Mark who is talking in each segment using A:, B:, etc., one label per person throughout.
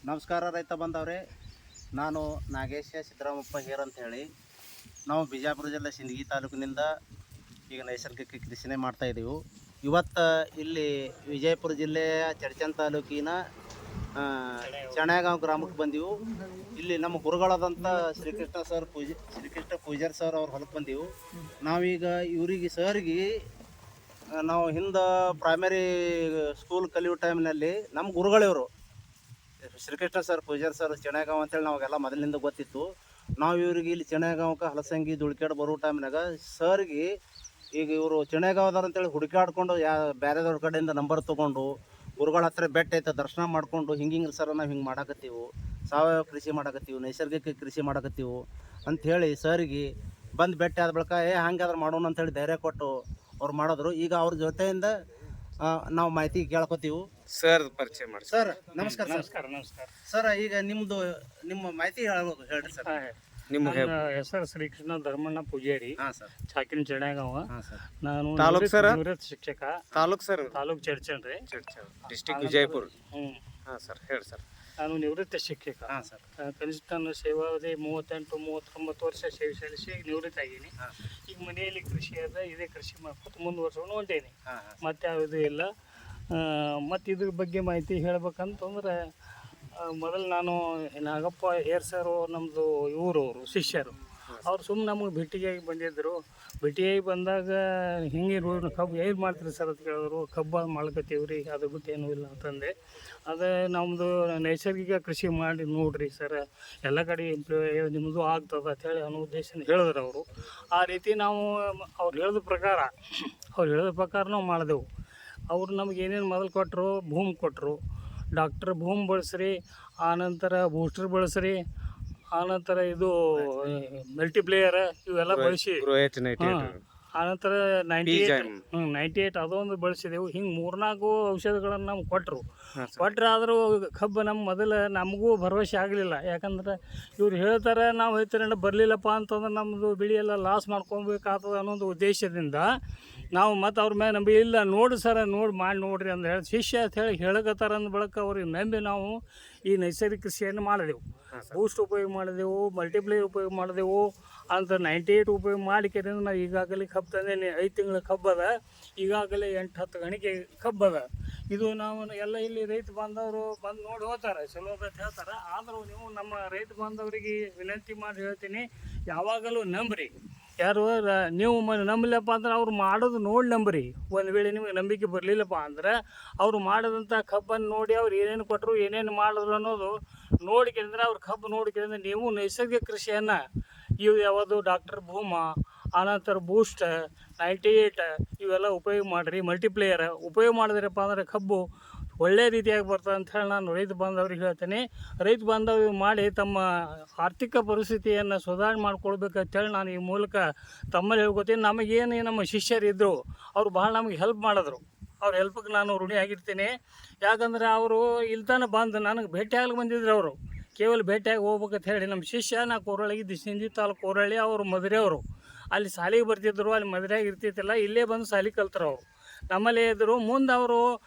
A: ನಮಸ್ಕಾರ ರೈತ ಬಂದವ್ರೆ. ನಾನು ನಾಗೇಶ ಸಿದ್ದರಾಮಪ್ಪ ಹೇರ್ ಅಂತ ಹೇಳಿ ನಾವು ಬಿಜಾಪುರ ಜಿಲ್ಲೆ ಸಿಂದಗಿ ತಾಲೂಕಿನಿಂದ ಈಗ ನೈಸರ್ಗಿಕ ಕೃಷಿನೇ ಮಾಡ್ತಾಯಿದ್ದೀವಿ. ಇವತ್ತು ಇಲ್ಲಿ ವಿಜಯಪುರ ಜಿಲ್ಲೆಯ ಚಡ್ಚನ್ ತಾಲೂಕಿನ ಚಣಗಾಂವ್ ಗ್ರಾಮಕ್ಕೆ ಬಂದೆವು. ಇಲ್ಲಿ ನಮ್ಮ ಗುರುಗಳಾದಂಥ ಶ್ರೀಕೃಷ್ಣ ಪೂಜಾರಿ ಸರ್ ಅವ್ರ ಹೊಲಕ್ಕೆ ಬಂದೆವು. ನಾವೀಗ ಇವರಿಗೆ ಸರ್ಗೆ ನಾವು ಹಿಂದೆ ಪ್ರೈಮರಿ ಸ್ಕೂಲ್ ಕಲಿಯೋ ಟೈಮ್ನಲ್ಲಿ ನಮ್ಮ ಗುರುಗಳಿವರು ಶ್ರೀಕೃಷ್ಣ ಸರ್ ಪೂಜಾರಿ ಸರ್ ಚಣಗಾಂವ್ ಅಂತೇಳಿ ನಾವಾಗೆಲ್ಲ ಮೊದಲಿಂದ ಗೊತ್ತಿತ್ತು. ನಾವು ಇವ್ರಿಗೆ ಇಲ್ಲಿ ಚಣಗಾಂವ್ಗೆ ಹಲಸಂಗಿ ದುಳ್ಕ್ಯಾಡ್ ಬರೋ ಟೈಮ್ನಾಗ ಸರ್ಗೆ ಈಗ ಇವರು ಚಣಗಾಂವ್ದವ್ರು ಅಂತೇಳಿ ಹುಡುಕಾಡ್ಕೊಂಡು ಬೇರೆದವ್ರ ಕಡೆಯಿಂದ ನಂಬರ್ ತೊಗೊಂಡು ಗುರುಗಳ ಹತ್ರ ಬೆಟ್ಟ ಐತೆ ದರ್ಶನ ಮಾಡಿಕೊಂಡು ಹಿಂಗೆ ಸರ್ ನಾವು ಹಿಂಗೆ ಮಾಡಾಕತ್ತೀವಿ, ಸಾವಯವ ಕೃಷಿ ಮಾಡಾಕತ್ತೀವಿ, ನೈಸರ್ಗಿಕ ಕೃಷಿ ಮಾಡಾಕತ್ತೀವಿ ಅಂಥೇಳಿ ಸರ್ಗೆ ಬಂದು ಭೇಟಿ ಆದ ಬಳಿಕ ಹಂಗಾದ್ರೆ ಮಾಡೋಣ ಅಂಥೇಳಿ ಧೈರ್ಯ ಕೊಟ್ಟು ಅವ್ರು ಮಾಡಿದ್ರು. ಈಗ ಅವ್ರ ಜೊತೆಯಿಂದ ನಾವು ಮಾಹಿತಿ ಕೇಳ್ಕೊತೀವಿ.
B: ಸರ್ ಪರಿಚಯ ಮಾಡಿ.
A: ಸರ್ ನಮಸ್ಕಾರ.
C: ನಮಸ್ಕಾರ
A: ಸರ್ ಈಗ ನಿಮ್ಮ ಮಾಹಿತಿ ಹೇಳ್ರಿ ಸರ್.
C: ನಿಮ್ಮ ಹೆಸರು ಶ್ರೀಕೃಷ್ಣ ಧರ್ಮಣ್ಣ ಪೂಜಾರಿ.
A: ಹಾಂ ಸರ್.
C: ಚಾಕಿನ ಚಣಗಾಂವ.
A: ಹಾಂ ಸರ್.
C: ನಾನು
B: ತಾಲೂಕ್ ಸರ್?
C: ನಿವೃತ್ತ ಶಿಕ್ಷಕ.
B: ತಾಲೂಕ್ ಸರ್?
C: ತಾಲೂಕ್ ಚಡ್ಚನ್ ರೀ,
B: ಡಿಸ್ಟಿಕ್ ವಿಜಯಪುರ. ಹಾಂ ಸರ್, ಹೇಳಿ ಸರ್.
C: ನಾನು ನಿವೃತ್ತ ಶಿಕ್ಷಕ.
A: ಹಾಂ ಸರ್.
C: ಕನಿಷ್ಠ ನಾನು ಸೇವಾವಧಿ 38-39 ವರ್ಷ ಸೇವೆ ಸಲ್ಲಿಸಿ ನಿವೃತ್ತ ಆಗೀನಿ. ಈಗ ಮನೆಯಲ್ಲಿ ಕೃಷಿ ಅದ, ಇದೇ ಕೃಷಿ ಮಾಡ್ಕೊತ ಮುಂದುವರ್ಸ್ಕೊಂಡು ಹೊಂಟೇನಿ. ಮತ್ತೆ ಯಾವುದೂ ಇಲ್ಲ. ಮತ್ತು ಇದ್ರ ಬಗ್ಗೆ ಮಾಹಿತಿ ಹೇಳ್ಬೇಕಂತಂದ್ರೆ ಮೊದಲು ನಾನು ನಾಗಪ್ಪ ಹೇರ್ ಸರು ನಮ್ಮದು ಇವರು ಶಿಷ್ಯರು ಅವ್ರು ಸುಮ್ಮನೆ ನಮಗೆ ಭೇಟಿಯಾಗಿ ಬಂದಿದ್ದರು. ಭೇಟಿಯಾಗಿ ಬಂದಾಗ ಹಿಂಗೆ ಕಬ್ಬು ಏನು ಮಾಡ್ತೀರಿ ಸರ್ ಅಂತ ಕೇಳಿದ್ರು. ಕಬ್ಬು ಮಾಡ್ಕೊತೀವಿ ರೀ, ಅದು ಬಿಟ್ಟು ಏನೂ ಇಲ್ಲ ಅಂತಂದೆ. ಅದೇ ನಮ್ಮದು ನೈಸರ್ಗಿಕ ಕೃಷಿ ಮಾಡಿ ನೋಡಿರಿ ಸರ್, ಎಲ್ಲ ಕಡೆ ನಿಮ್ಮದು ಆಗ್ತದೆ ಅಂಥೇಳಿ ಅನ್ನೋ ಉದ್ದೇಶ ಹೇಳಿದ್ರು ಅವರು. ಆ ರೀತಿ ನಾವು ಅವ್ರು ಹೇಳಿದ ಪ್ರಕಾರ ನಾವು ಮಾಡಿದೆವು. ಅವರು ನಮ್ಗೆ ಏನೇನು ಮೊದಲು ಕೊಟ್ಟರು, ಭೂಮಿ ಕೊಟ್ಟರು. ಡಾಕ್ಟರ್ ಭೂಮಿ ಬಳಸ್ರಿ, ಆನಂತರ ಬೂಸ್ಟರ್ ಬಳಸ್ರಿ, ಆನಂತರ ಇದು ಮಲ್ಟಿಪ್ಲೇಯರ್ ಇವೆಲ್ಲ ಬಳಸಿ, ಆನಂತರ 98 ಅದೊಂದು ಬಳಸಿದೆವು. ಹಿಂಗೆ 3-4 ಔಷಧಿಗಳನ್ನು ನಮ್ಗೆ ಕೊಟ್ಟರು. ಆದರೂ ಕಬ್ಬು ನಮಗೂ ಭರವಸೆ ಆಗಲಿಲ್ಲ. ಯಾಕಂದ್ರೆ ಇವ್ರು ಹೇಳ್ತಾರೆ, ನಾವು ಹೇಳ್ತಾರೆ ಬರಲಿಲ್ಲಪ್ಪ ಅಂತಂದ್ರೆ ನಮ್ಮದು ಬೆಳೆ ಎಲ್ಲ ಲಾಸ್ ಮಾಡ್ಕೊಬೇಕಾಗ್ತದೆ ಅನ್ನೋದು ಉದ್ದೇಶದಿಂದ ನಾವು ಮತ್ತು ಅವ್ರ ಮೇಲೆ ನಂಬಿ ಇಲ್ಲ ನೋಡಿ ಸರ ಮಾಡಿ ನೋಡ್ರಿ ಅಂತ ಹೇಳಿ ಶಿಷ್ಯ ಅಂತ ಹೇಳಕತ್ತಾರ ಅಂದ ಬಳಿಕ ಅವ್ರಿಗೆ ನಂಬಿ ನಾವು ಈ ನೈಸರ್ಗಿಕ ಕೃಷಿಯನ್ನು ಮಾಡಿದೆವು. ಬೂಸ್ಟ್ ಉಪಯೋಗ ಮಾಡಿದೆವು, ಮಲ್ಟಿಪ್ಲೇಯರ್ ಉಪಯೋಗ ಮಾಡಿದೆವು, ಅಂತ 98 ಉಪಯೋಗ ಮಾಡಿಕೆರಿಂದ ನಾವು ಈಗಾಗಲೇ ಕಬ್ಬು ತಂದೇನೆ. 5 ತಿಂಗಳ ಕಬ್ಬು ಅದ, ಈಗಾಗಲೇ 8-10 ಗಣಿಕೆ ಕಬ್ಬು ಅದ. ಇದು ನಾವು ಎಲ್ಲ ಇಲ್ಲಿ ರೈತ ಬಾಂಧವರು ಬಂದು ನೋಡಿ ಹೋಗ್ತಾರೆ, ಚಲೋ ಅಂತ ಹೇಳ್ತಾರೆ. ಆದರೂ ನೀವು ನಮ್ಮ ರೈತ ಬಾಂಧವರಿಗೆ ವಿನಂತಿ ಮಾಡಿ ಹೇಳ್ತೀನಿ, ಯಾವಾಗಲೂ ನಂಬ್ರಿ. ಯಾರು ನೀವು ನಂಬಲಿಲ್ಲಪ್ಪ ಅಂದ್ರೆ ಅವ್ರು ಮಾಡೋದು ನೋಡಿ ನಂಬ್ರಿ. ಒಂದು ವೇಳೆ ನಿಮಗೆ ನಂಬಿಕೆ ಬರಲಿಲ್ಲಪ್ಪ ಅಂದ್ರೆ ಅವರು ಮಾಡಿದಂಥ ಕಬ್ಬನ್ನು ನೋಡಿ ಅವ್ರು ಏನೇನು ಕೊಟ್ಟರು, ಏನೇನು ಮಾಡಿದ್ರು ಅನ್ನೋದು ನೋಡಿಕೆಂದ್ರೆ ಅವ್ರ ಕಬ್ಬು ನೋಡಿಕೆಂದ್ರೆ ನೀವು ನೈಸರ್ಗಿಕ ಕೃಷಿಯನ್ನು ಇವು ಯಾವುದು ಡಾಕ್ಟರ್ ಭೂಮ, ಆನಂತರ ಬೂಸ್ಟ್, 98 ಇವೆಲ್ಲ ಉಪಯೋಗ ಮಾಡಿರಿ. ಮಲ್ಟಿಪ್ಲೇಯರ್ ಉಪಯೋಗ ಮಾಡಿದ್ರಪ್ಪ ಅಂದರೆ ಕಬ್ಬು ಒಳ್ಳೆಯ ರೀತಿಯಾಗಿ ಬರ್ತದೆ ಅಂತ ಹೇಳಿ ನಾನು ರೈತ ಬಾಂಧವ್ರಿಗೆ ಹೇಳ್ತೇನೆ. ರೈತ ಬಾಂಧವ್ರು ಮಾಡಿ ತಮ್ಮ ಆರ್ಥಿಕ ಪರಿಸ್ಥಿತಿಯನ್ನು ಸುಧಾರಣೆ ಮಾಡ್ಕೊಳ್ಬೇಕಂತೇಳಿ ನಾನು ಈ ಮೂಲಕ ತಮ್ಮಲ್ಲಿ ಹೇಳ್ಕೊತೀನಿ. ನಮಗೇನು ನಮ್ಮ ಶಿಷ್ಯರಿದ್ದರು ಅವ್ರು ಭಾಳ ನಮಗೆ ಹೆಲ್ಪ್ ಮಾಡಿದ್ರು. ಅವ್ರ ಹೆಲ್ಪಿಗೆ ನಾನು ಋಣಿಯಾಗಿರ್ತೀನಿ. ಯಾಕಂದರೆ ಅವರು ಇಲ್ತಾನೆ ಬಂದು ನನಗೆ ಭೇಟಿಯಾಗಲಿ ಬಂದಿದ್ರು. ಅವರು ಕೇವಲ ಭೇಟಿಯಾಗಿ ಹೋಗ್ಬೇಕಂತ ಹೇಳಿ ನಮ್ಮ ಶಿಷ್ಯ ನಾ ಕೋರಳಿಗಿದ್ದು ಸಿಂಧಿ ತಾಲೂಕು ಕೋರಳ್ಳಿ, ಅವರು ಮದುರೆಯವರು. ಅಲ್ಲಿ ಶಾಲೆಗೆ ಬರ್ತಿದ್ರು, ಅಲ್ಲಿ ಮದುರೆಯಾಗಿ ಇರ್ತಿತ್ತಿಲ್ಲ, ಇಲ್ಲೇ ಬಂದು ಶಾಲೆ ಕಲ್ತರು. ಅವರು ನಮ್ಮಲ್ಲೇ ಇದ್ದರು. ಮುಂದೆ ಅವರು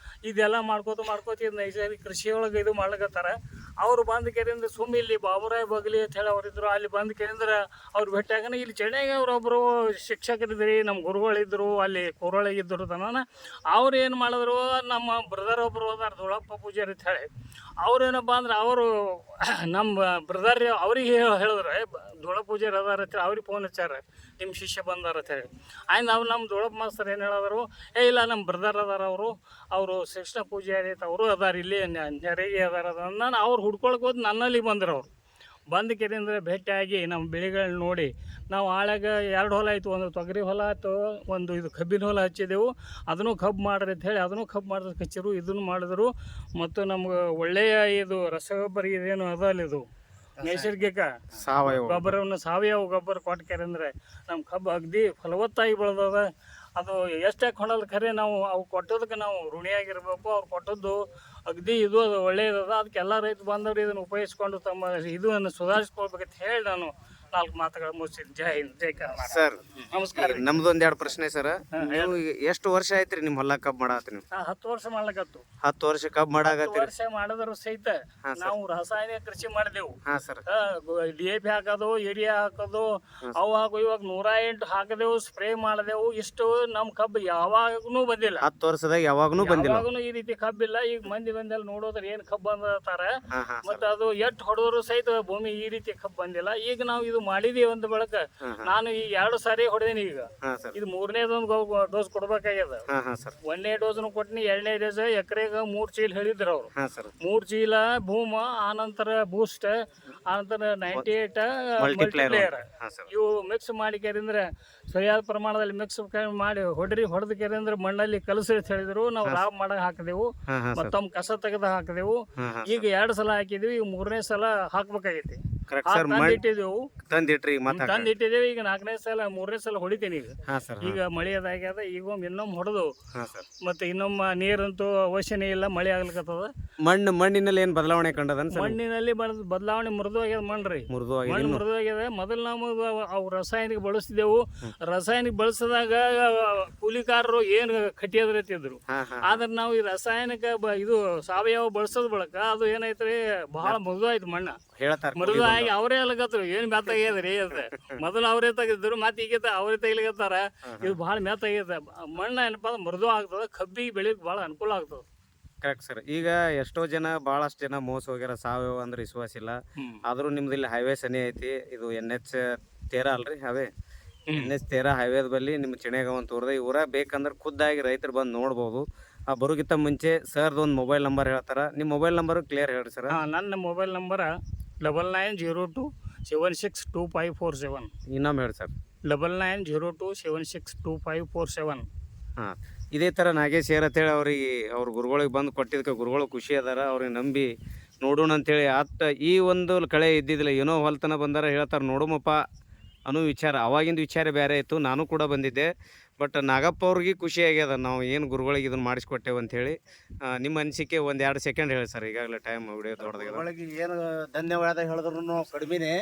C: ಇದೆಲ್ಲ ಮಾಡ್ಕೋತ ಇದು ನೈಸರ್ಗಿಕ ಕೃಷಿಯೊಳಗೆ ಇದು ಮಾಡ್ಲಕತ್ತಾರ. ಅವರು ಬಂದ ಕೆರೆಯಿಂದ ಇಲ್ಲಿ ಬಾಬುರಾಯ್ ಬಗಲಿ ಅಂತ ಹೇಳಿ ಅವರಿದ್ದರು. ಅಲ್ಲಿ ಬಂದ ಕೆರೆಯಿಂದ ಅವ್ರು ಭೇಟಿಯಾಗನ ಇಲ್ಲಿ ಚೆನ್ನೈಗೆ ಅವರೊಬ್ಬರು ಶಿಕ್ಷಕರಿದ್ರಿ, ನಮ್ಮ ಗುರುಗಳಿದ್ದರು, ಅಲ್ಲಿ ಕೋರೊಳಗಿದ್ದರು ತನ. ಅವ್ರು ಏನು ಮಾಡಿದ್ರು, ನಮ್ಮ ಬ್ರದರ್ ಒಬ್ಬರು ಹೋದಾರ ಧೂಳಪ್ಪ ಪೂಜಾರಿ ಅಂತ ಹೇಳಿ. ಅವ್ರೇನಪ್ಪ ಅಂದ್ರೆ ಅವರು ನಮ್ಮ ಬ್ರದರ್ ಅವ್ರಿಗೆ ಹೇಳಿದ್ರೆ ಧೂಳಪ್ಪ ಪೂಜಾರಿ ಅದಾರ ಅಂತೇಳಿ ಅವ್ರಿಗೆ ಫೋನ್ ಹಚ್ಚಾರ, ನಿಮ್ಮ ಶಿಷ್ಯ ಬಂದಾರ ಅಂತೇಳಿ. ಆಯ್ತು ನಾವು ನಮ್ಮ ಧೂಳಪ್ಪ ಮಾಸ್ತರ್ ಏನು ಹೇಳಿದ್ರು, ಇಲ್ಲ ನಮ್ಮ ಬ್ರದರ್ ಅದಾರ ಅವರು ಕೃಷ್ಣ ಪೂಜಾರಿ ಅಂತ ಅವರು ಅದಾರ, ಇಲ್ಲಿ ನೆರೆಗೆ ಅದಾರ ನಾನು ಅವ್ರು ಹುಡ್ಕೊಳಕ್ಕೆ ಹೋದ್ ನನ್ನಲ್ಲಿ ಬಂದರು. ಅವರು ಬಂದ ಕೆರೆಯಿಂದ ಭೇಟಿಯಾಗಿ ನಮ್ಮ ಬೆಳೆಗಳನ್ನ ನೋಡಿ ನಾವು ಆಳಾಗ 2 ಹೊಲ ಆಯಿತು. ಒಂದು ತೊಗರಿ ಹೊಲ ಆಯಿತು, ಒಂದು ಇದು ಕಬ್ಬಿನ ಹೊಲ ಹಚ್ಚಿದೆವು. ಅದನ್ನು ಕಬ್ಬು ಮಾಡ್ರಿ ಅಂತ ಹೇಳಿ ಅದನ್ನು ಕಬ್ಬು ಮಾಡಿದ್ರೆ ಹಚ್ಚಿರು, ಇದನ್ನು ಮಾಡಿದ್ರು. ಮತ್ತು ನಮ್ಗೆ ಒಳ್ಳೆಯ ಇದು ರಸಗೊಬ್ಬರ ಇದೇನು ಅದಲ್ಲ, ಇದು ನೈಸರ್ಗಿಕ ಗೊಬ್ಬರವನ್ನು ಸಾವಯವ ಗೊಬ್ಬರ ಕೊಟ್ಟಾರೆ ಅಂದರೆ ನಮ್ಮ ಕಬ್ಬು ಅಗದಿ ಫಲವತ್ತಾಗಿ ಬೆಳೆದದ. ಅದು ಎಷ್ಟೇ ಕೊಂಡಲ್ಲಿ ಖರೆ ನಾವು ಅವು ಕೊಟ್ಟೋದಕ್ಕೆ ನಾವು ಋಣಿಯಾಗಿರ್ಬೇಕು. ಅವ್ರು ಕೊಟ್ಟದ್ದು ಅಗದಿ ಇದು ಒಳ್ಳೆಯದದ. ಅದಕ್ಕೆ ಎಲ್ಲ ರೈತ ಬಾಂಧವರು ಇದನ್ನು ಉಪಯೋಗಿಸ್ಕೊಂಡು ತಮ್ಮ ಇದನ್ನು ಸುಧಾರಿಸ್ಕೊಳ್ಬೇಕಂತ ಹೇಳಿ ನಾನು 4 ಮಾತುಗಳು ಮುಗಿಸಿದ್ದು. ಜೈ ಹಿಂದ್, ಜೈ ಕರ್ನಾಟಕ.
B: ಸರ್
C: ನಮಸ್ಕಾರ.
B: ನಮ್ದು ಒಂದೆರಡು ಪ್ರಶ್ನೆ ಸರ್. ನೀವು ಈಗ ಎಷ್ಟು ವರ್ಷ ಆಯ್ತ್ರಿ ನಿಮ್ಮ ಹೊಲ ಕಬ್ಬು ಮಾಡಾತ್ರಿ ನೀವು?
C: 10 ವರ್ಷ ಮಾಡ್ಲಕತ್ತು.
B: 10 ವರ್ಷ ಕಬ್ಬು ಮಾಡಾಕತ್ತೀರಿ?
C: ವರ್ಷ ಮಾಡಿದ್ರು ಸಹಿತ ನಾವು ರಾಸಾಯನಿಕ ಕೃಷಿ ಮಾಡಿದೆವು.
B: ಹಾ ಸರ್.
C: DAP ಹಾಕೋದು, ಯೂರಿಯಾ ಹಾಕೋದು, ಅವು ಹಾಕೋ ಇವಾಗ 108 ಹಾಕದೆವು, ಸ್ಪ್ರೇ ಮಾಡಿದೆವು. ಇಷ್ಟು ನಮ್ಮ ಕಬ್ಬು ಯಾವಾಗೂ ಬಂದಿಲ್ಲ.
B: 10 ವರ್ಷದಾಗ ಯಾವಾಗನೂ ಬಂದಿಲ್ಲ.
C: ಯಾವಾಗೂ ಈ ರೀತಿ ಕಬ್ಬಿಲ್ಲ. ಈಗ ಮಂದಿ ಬಂದಲ್ಲಿ ನೋಡೋದ್ರ ಏನ್ ಕಬ್ಬು ಅಂತಾರ.
B: ಹಾ ಹಾ
C: ಮತ್ತೆ ಅದು ಎಟ್ಟು ಹೊಡೆದ್ರು ಸಹಿತ ಭೂಮಿ ಈ ರೀತಿ ಕಬ್ಬು ಬಂದಿಲ್ಲ. ಈಗ ನಾವು ಇದು ಮಾಡಿದೀವಿ ಒಂದು ಬಳಕ. ನಾನು ಈ 2 ಸಾರಿ ಹೊಡೆದೇನಿ. ಈಗ
B: ಹಾ ಸರ್.
C: ಇದು 3ನೇದೊಂದು ಡೋಸ್ ಕೊಡ್ಬೇಕಾಗ್ಯದ.
B: ಹಾ ಹಾ ಸರ್.
C: 1ನೇ ಡೋಸ್ನು ಕೊಟ್ಟಿನಿ, 2ನೇ ಡೋಸ್ ಎಕರೆಗೆ 3 ಚೀಲ ಹೇಳಿದ್ರು ಅವ್ರು.
B: ಹಾ ಸರ್.
C: 3 ಚೀಲ ಭೂಮ, ಆನಂತರ ಬೂಸ್ಟ್, ಆನಂತರ 98 ಮಲ್ಟಿಪ್ಲೇಯರ್,
B: ಹಾ ಸರ್.
C: ಇವು ಮಿಕ್ಸ್ ಮಾಡಿ ಕೇರಿಂದ್ರೆ ಸರಿಯಾದ ಪ್ರಮಾಣದಲ್ಲಿ ಮಿಕ್ಸ್ ಮಾಡಿ ಹೊಡೆದು ಕೇರಿಂದ್ರೆ ಮಣ್ಣಲ್ಲಿ ಕಲಸಿ ಅಂತ ಹೇಳಿದ್ರು. ನಾವು ರಾಬ್ ಮಾಡಕ್ ಹಾಕಿದೆವು,
B: ಹಾ ಹಾ ಸರ್.
C: ಮತ್ತೊಮ್ಮೆ ಕಸ ತೆಗೆದು ಹಾಕಿದೆವು.
B: ಹಾ ಹಾ
C: ಈಗ 2 ಸಲ ಹಾಕಿದ್ವಿ, ಈಗ 3ನೇ ಸಲ ಹಾಕ್ಬೇಕಾಗೈತಿ.
B: Correct sir.
C: ತಂದಿಟ್ಟಿದ್ದೆವು,
B: ತಂದಿಟ್ರಿ ಈಗ ಮತ್ತೆ
C: ತಂದಿಟ್ಟಿದ್ದೇವೆ. ಈಗ 4ನೇ ಸಲ 3ನೇ ಸಲ ಹೊಡಿತೀನಿ. ಈಗ
B: ಹಾ ಸರ್.
C: ಈಗ ಮಳೆ ಅದಾಗ್ಯದ. ಈಗ ಇನ್ನೊಮ್ಮೆ ಹೊಡೆದು
B: ಹಾ ಸರ್.
C: ಮತ್ತೆ ಇನ್ನೊಮ್ಮೆ ನೀರಂತೂ ಅವಶ್ಯನೇ ಇಲ್ಲ, ಮಳೆ ಆಗ್ಲಿಕ್ಕತ್ತದ.
B: ಮಣ್ಣಿನಲ್ಲಿ ಏನ್ ಬದಲಾವಣೆ ಕಂಡದನ್ ಸರ್?
C: ಮಣ್ಣಿನಲ್ಲಿ ಬದಲಾವಣೆ ಮೃದು ಆಗ್ಯದ. ಮಣ್ಣು ಮೃದು ಆಗ್ಯದ. ಮೊದಲು ನಾವು ಅವು ರಾಸಾಯನಿಕ ಬಳಸ್ತಿದ್ದೆವು. ರಾಸಾಯನಿಕ ಬಳಸಿದಾಗ ಕೂಲಿಕಾರರು ಏನು ಕಟ್ಟಿಯದ್ರತಿದ್ರು. ಆದ್ರೆ ನಾವು ಈ ರಾಸಾಯನಿಕ ಇದು ಸಾವಯವ ಬಳಸೋದ್ ಬಳಕ ಅದು ಏನೈತ್ರಿ, ಬಹಳ ಮೃದು ಆಯ್ತು ಮಣ್ಣ. ಮೃದು ಆಗಿ ಅವರೇ ಅಲ್ಲಗತ್ರು ಏನ್ ಮೆತ್ತಾಗ್ಯದ್ರಿ ಅಂತ. ಮೊದಲು ಅವರೇ ತೆಗೆದ್ರು, ಮತ್ತೆ ಈಗ ಅವರೇ ತೆಗಿಲಿಕತ್ತಾರ. ಇದು ಬಹಳ ಮೆತ್ತಾಗ್ಯದ. ಮಣ್ಣ ಏನಪ್ಪಾ ಅಂದ್ರೆ ಮೃದು ಆಗ್ತದ, ಕಬ್ಬಿಗೆ ಬೆಳೆಯಕ್ ಬಹಳ ಅನುಕೂಲ ಆಗ್ತದ.
B: Correct sir. ಈಗ ಎಷ್ಟೋ ಜನ ಭಾಳಷ್ಟು ಜನ ಮೋಸ ಹೋಗ್ಯಾರ, ಸಾವಯವ ಅಂದ್ರೆ ವಿಶ್ವಾಸ ಇಲ್ಲ. ಆದ್ರೂ ನಿಮ್ದು ಇಲ್ಲಿ ಹೈವೇ ಸನಿ ಐತಿ. ಇದು NH 13 ಅಲ್ರಿ ಹೈವೇ? NH 13 ಹೈವೇದ ಬಲ್ಲಿ ನಿಮ್ಮ ಚಿಣೆಗಾವ್ ಅಂತ ಊರದ. ಈ ಊರ ಬೇಕಂದ್ರೆ ಖುದ್ದಾಗಿ ರೈತರು ಬಂದು ನೋಡ್ಬೋದು. ಬರೋಕ್ಕಿಂತ ಮುಂಚೆ ಸರ್ದು ಒಂದು ಮೊಬೈಲ್ ನಂಬರ್ ಹೇಳ್ತಾರ. ನಿಮ್ಮ ಮೊಬೈಲ್ ನಂಬರ್ ಕ್ಲಿಯರ್ ಹೇಳ್ರಿ ಸರ್.
C: ನನ್ನ ಮೊಬೈಲ್ ನಂಬರ್ 9902762547.
B: ಇನ್ನೊಮ್ಮೆ ಹೇಳಿ ಸರ್.
C: 9902762547.
B: ಹಾಂ, ಇದೇ ಥರ ನಾಗೇಶ್ ಅಂತೇಳಿ ಅವ್ರ ಗುರುಗಳಿಗೆ ಬಂದು ಕೊಟ್ಟಿದ್ದಕ್ಕೆ ಗುರುಗಳು ಖುಷಿ ಅದಾರ. ಅವ್ರಿಗೆ ನಂಬಿ ನೋಡೋಣ ಅಂತೇಳಿ ಈ ಒಂದು ಕಳೆ ಇದ್ದಿದ್ದಿಲ್ಲ. ಏನೋ ಹೊಲ್ತನ ಬಂದಾರ ಹೇಳ್ತಾರೆ ನೋಡುಮಪ್ಪ ಅನ್ನೋ ವಿಚಾರ. ಅವಾಗಿಂದ ವಿಚಾರ ಬೇರೆ ಇತ್ತು. ನಾನು ಕೂಡ ಬಂದಿದ್ದೆ. ಬಟ್ ನಾಗಪ್ಪ ಅವ್ರಿಗೆ ಖುಷಿ ಆಗ್ಯದ ನಾವು ಏನು ಗುರುಗಳಿಗೆ ಇದನ್ನು ಮಾಡಿಸ್ಕೊಟ್ಟೇವೆ ಅಂಥೇಳಿ. ನಿಮ್ಮ ಅನಿಸಿಕೆ 1-2 ಸೆಕೆಂಡ್ ಹೇಳಿ ಸರ್. ಈಗಾಗಲೇ ಟೈಮ್ ವಿಡಿಯೋ
A: ದೊಡ್ಡದಾಗಿ ಏನು ಧನ್ಯವಾದ ಹೇಳಿದ್ರು ಕಡಿಮೆನೆ.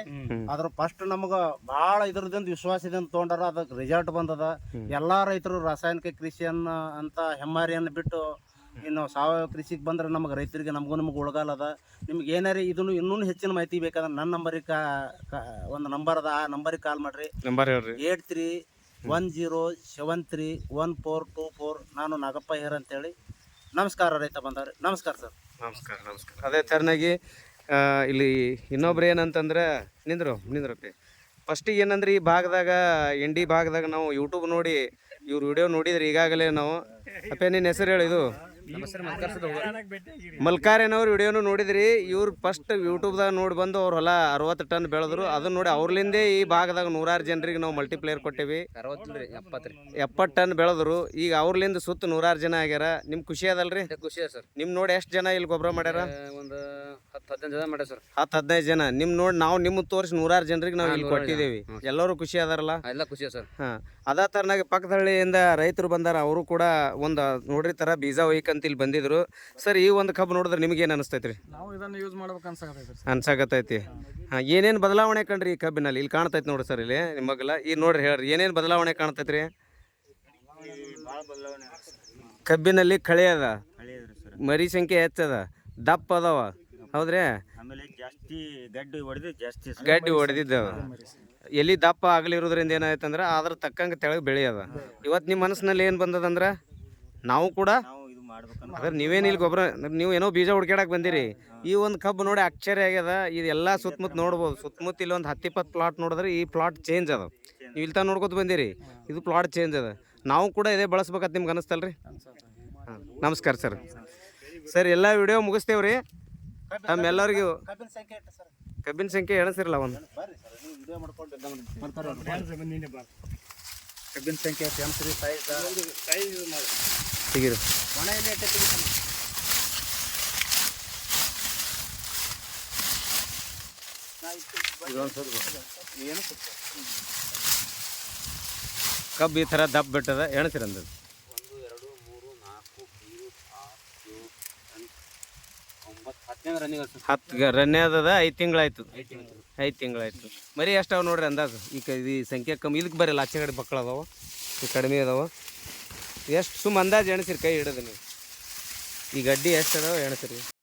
A: ಅದ್ರ ಫಸ್ಟ್ ನಮ್ಗೆ ಭಾಳ ಇದ್ರದಿಂದ ವಿಶ್ವಾಸದಿಂದ ತೊಗೊಂಡಾರ. ಅದಕ್ಕೆ ರಿಸಲ್ಟ್ ಬಂದದ. ಎಲ್ಲ ರೈತರು ರಾಸಾಯನಿಕ ಕೃಷಿಯನ್ನ ಅಂತ ಹೆಮ್ಮಾರಿಯನ್ನು ಬಿಟ್ಟು ಇನ್ನು ಸಾವಯವ ಕೃಷಿಗೆ ಬಂದ್ರೆ ನಮಗೆ ರೈತರಿಗೆ ನಮಗೂ ಉಳಗಾಲ ಅದ. ನಿಮ್ಗೆ ಏನಾರಿ ಇದನ್ನು ಇನ್ನೂ ಹೆಚ್ಚಿನ ಮಾಹಿತಿ ಬೇಕಾದ್ರೆ ನನ್ನ ನಂಬರಿಗೆ ಒಂದು ನಂಬರ್ ಅದ, ಆ ನಂಬರಿಗೆ ಕಾಲ್ ಮಾಡಿರಿ.
B: ನಂಬರ್ ಹೇಳ್ರಿ.
A: 8310731424. ನಾನು ನಾಗಪ್ಪ ಹೇರ್ ಅಂತೇಳಿ. ನಮಸ್ಕಾರ ರೈತ ಬಂದವ್ರಿ. ನಮಸ್ಕಾರ ಸರ್.
B: ನಮಸ್ಕಾರ. ಅದೇ ಥರನಾಗಿ ಇಲ್ಲಿ ಇನ್ನೊಬ್ರು ಏನಂತಂದ್ರೆ ನಿಂದ್ರಪ್ಪಿ ಫಸ್ಟಿಗೆ ಏನಂದ್ರೆ ಈ ಭಾಗದಾಗ ಎಂಡಿ ಭಾಗದಾಗ ನಾವು ಯೂಟ್ಯೂಬ್ ನೋಡಿ ಇವ್ರ ವಿಡಿಯೋ ನೋಡಿದ್ರೆ ಈಗಾಗಲೇ ನಾವು ಅಪ್ಪ ನಿನ್ನ ಹೆಸರು ಹೇಳಿ. ಇದು ಮಲ್ಕಾರೇನವ್ರ ವಿಡಿಯೋನು ನೋಡಿದ್ರಿ. ಇವ್ರು ಫಸ್ಟ್ ಯೂಟ್ಯೂಬ್ದಾಗ ನೋಡಿ ಬಂದು ಅವ್ರ ಹೊಲ 60 ಟನ್ ಬೆಳೆದ್ರು. ಅದನ್ನ ನೋಡಿ ಅವ್ರಲಿಂದೇ ಈ ಭಾಗದಾಗ 100 ಜನರಿಗೆ ನಾವು ಮಲ್ಟಿಪ್ಲೇಯರ್ ಕೊಟ್ಟೇವಿ. 70 ಟನ್ ಬೆಳೆದ್ರು. ಈಗ ಅವ್ರಲಿಂದ ಸುತ್ತ 100 ಜನ ಆಗ್ಯಾರ. ನಿಮ್ಗೆ ಖುಷಿ ಅದಲ್ರಿ?
D: ಖುಷಿ ಸರ್.
B: ನಿಮ್ ನೋಡಿ ಎಷ್ಟು ಜನ ಇಲ್ಲಿ ಗೊಬ್ಬರ ಮಾಡ್ಯಾರ?
D: ಒಂದು 10-15 ಜನ ಮಾಡ್ಯಾರ ಸರ್.
B: 10-15 ಜನ. ನಿಮ್ ನೋಡಿ ನಾವು ನಿಮ್ಮ ತೋರಿಸಿ 100 ಜನರಿಗೆ ನಾವು ಇಲ್ಲಿ ಕೊಟ್ಟಿದ್ದೇವೆ. ಎಲ್ಲರೂ ಖುಷಿ ಅದಾರಲ್ಲ?
D: ಎಲ್ಲ ಖುಷಿ ಸರ್.
B: ಹಾಂ, ಅದೇ ಥರನಾಗಿ ಪಕ್ಕದಹಳ್ಳಿಯಿಂದ ರೈತರು ಬಂದಾರ. ಅವರು ಕೂಡ ಒಂದು ನೋಡ್ರಿ ಥರ ಬೀಜ ಒಯ್ಕಂತ ಇಲ್ಲಿ ಬಂದಿದ್ರು. ಸರ್, ಈ ಒಂದು ಕಬ್ಬು ನೋಡಿದ್ರೆ ನಿಮ್ಗೇನು ಅನಿಸ್ತೈತ್ರಿ?
C: ನಾವು ಇದನ್ನು ಯೂಸ್ ಮಾಡ್ಬೇಕು
B: ಅನ್ಸಾಕತ್ತೈತಿ. ಹಾಂ, ಏನೇನು ಬದಲಾವಣೆ ಕಂಡ್ರಿ ಈ ಕಬ್ಬಿನಲ್ಲಿ? ಇಲ್ಲಿ ಕಾಣ್ತೈತಿ ನೋಡ್ರಿ ಸರ್, ಇಲ್ಲಿ ನಿಮಗೆಲ್ಲ ಈಗ ನೋಡ್ರಿ ಹೇಳ್ರಿ ಏನೇನು ಬದಲಾವಣೆ ಕಾಣ್ತೈತ್ರಿ? ಕಬ್ಬಿನಲ್ಲಿ ಕಳೆ ಅದ, ಮರಿ ಸಂಖ್ಯೆ ಹೆಚ್ಚದ, ದಪ್ಪ ಅದಾವ, ಹೌದ್ರಿ?
E: ಆಮೇಲೆ ಜಾಸ್ತಿ
B: ಗಡ್ಡಿ ಹೊಡೆದಿದ್ದಾವ. ಎಲ್ಲಿ ದಪ್ಪ ಆಗಲಿರೋದ್ರಿಂದ ಏನಾಯ್ತಂದ್ರೆ ಅದ್ರ ತಕ್ಕಂಗೆ ತೆಳಗೆ ಬೆಳೆಯದ. ಇವತ್ತು ನಿಮ್ಮ ಮನಸ್ಸಿನಲ್ಲಿ ಏನು ಬಂದದಂದ್ರೆ ನಾವು ಕೂಡ ಅದ್ರ ನೀವೇನು ಇಲ್ಲಿ ಗೊಬ್ಬರ ನೀವು ಏನೋ ಬೀಜ ಹುಡ್ಕ್ಯಾಡಕ್ಕೆ ಬಂದಿರಿ. ಈ ಒಂದು ಕಬ್ಬು ನೋಡಿ ಆಶ್ಚರ್ಯ ಆಗ್ಯದ. ಇದೆಲ್ಲ ಸುತ್ತಮುತ್ತ ನೋಡ್ಬೋದು. ಸುತ್ತಮುತ್ತ ಇಲ್ಲಿ ಒಂದು 10-20 ಪ್ಲಾಟ್ ನೋಡಿದ್ರೆ ಈ ಪ್ಲಾಟ್ ಚೇಂಜ್ ಅದ. ನೀವು ಇಲ್ಲಿ ನೋಡ್ಕೊತ ಬಂದಿರಿ, ಇದು ಪ್ಲಾಟ್ ಚೇಂಜ್ ಅದ. ನಾವು ಕೂಡ ಇದೇ ಬಳಸ್ಬೇಕಂತ ನಿಮ್ಗೆ ಅನಿಸ್ತಲ್ರಿ? ಹಾಂ, ನಮಸ್ಕಾರ ಸರ್. ಸರ್, ಎಲ್ಲ ವಿಡಿಯೋ ಮುಗಿಸ್ತೇವ್ರಿ. ತಮ್ಮೆಲ್ಲರಿಗೂ ಕಬ್ಬಿನ ಸಂಖ್ಯೆ ಎಣಸಿರಲ್ಲ ಒಂದು
A: ಕಬ್ಬಿನ ಸಂಖ್ಯೆ
B: ತೆಗೀರಿ. ಕಬ್ಬು ಈ ಥರ ದಪ್ಪ ಬಿಟ್ಟದ. ಎಣಸಿರಂದ 1 2 3 4 5 6 7 8
D: 10 ರನ್ನಿಂಗ್ ಸರ್
B: 10 ರನ್ನೇ ಅದ 5 ತಿಂಗಳಾಯ್ತು 5 ತಿಂಗಳಾಯ್ತು ಮರಿ ಎಷ್ಟಾವ ನೋಡ್ರಿ ಅಂದಾಜು ಈಗ ಈ ಸಂಖ್ಯೆ ಕಮ್ಮಿ ಇದಕ್ಕೆ ಬರಲ್ಲ ಆಚೆ ಕಡೆ ಮಕ್ಕಳು ಅದಾವ ಈ ಕಡಿಮೆ ಅದಾವ ಎಷ್ಟು ಸುಮ್ಮ ಅಂದಾಜು ಎಣಿಸಿರಿ ಕೈ ಹಿಡಿದು ನೀವು ಈ ಗಡ್ಡಿ ಎಷ್ಟು ಅದಾವ ಎಣಿಸಿರಿ